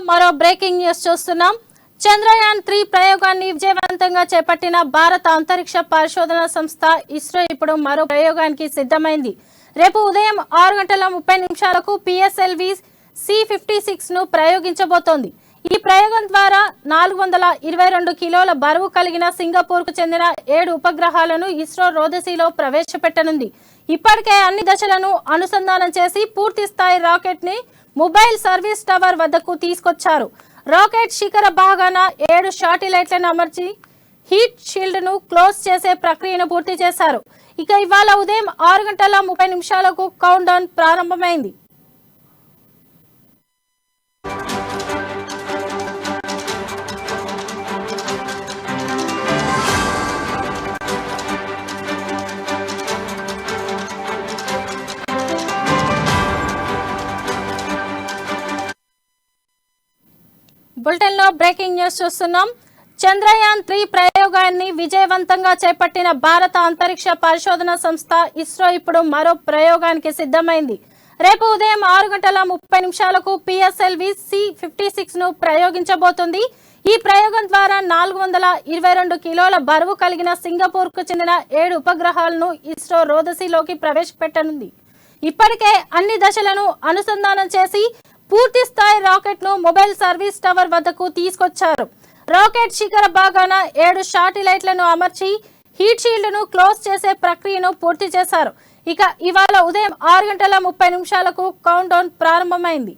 మరో breaking news చూస్తున్నాం. చంద్రయాన్-3 ప్రయోగాన్ని విజయవంతంగా చేపట్టిన భారత అంతరిక్ష పరిశోధన సంస్థ ఇస్రో ఇప్పుడు మరో ప్రయోగానికి సిద్ధమైంది. రేపు ఉదయం 6:30 పిఎస్ఎల్వి C-56 ను ప్రయోగించబోతోంది. ఈ ప్రయోగం ద్వారా 422 కిలోల బరువు కలిగిన సింగపూర్కు చెందిన 7 ఉపగ్రహాలను ఇస్రో రోదసీలో ప్రవేశపెట్టనుంది. ఇప్పటికే అన్ని దశలను అనుసంధానం చేసి పూర్తి స్థాయి రాకెట్ ని మొబైల్ సర్వీస్ టవర్ వద్దకు తీసుకొచ్చారు. రాకెట్ శిఖర భాగాన 7 శాటిలైట్లను అమర్చి హీట్ షీల్డ్ ను క్లోజ్ చేసే ప్రక్రియను పూర్తి చేశారు. ఇక ఇవాళ ఉదయం 6:30 కౌంట్ డౌన్ ప్రారంభమైంది. బులెటిన్ లో బ్రేకింగ్ న్యూస్ చూస్తున్నాం. చంద్రయాన్-3 ప్రయోగాన్ని విజయవంతంగా చేపట్టిన భారత అంతరిక్ష పరిశోధన సంస్థ ఇస్రో ఇప్పుడు మరో ప్రయోగానికి సిద్ధమైంది. రేపు ఉదయం 6:30 పిఎస్ఎల్వి C-56 ను ప్రయోగించబోతోంది. ఈ ప్రయోగం ద్వారా 422 కిలోల బరువు కలిగిన సింగపూర్కు చెందిన 7 ఉపగ్రహాలను ఇస్రో రోదసీలోకి ప్రవేశపెట్టనుంది. ఇప్పటికే అన్ని దశలను అనుసంధానం చేసి పూర్తి స్థాయి రాకెట్ ను మొబైల్ సర్వీస్ టవర్ వద్దకు తీసుకొచ్చారు. రాకెట్ శిఖర భాగాన 7 శాటిలైట్లను అమర్చి హీట్ షీల్డ్ ను క్లోజ్ చేసే ప్రక్రియను పూర్తి చేశారు. ఇక ఇవాళ ఉదయం 6:30 కౌంట్ డౌన్ ప్రారంభమైంది.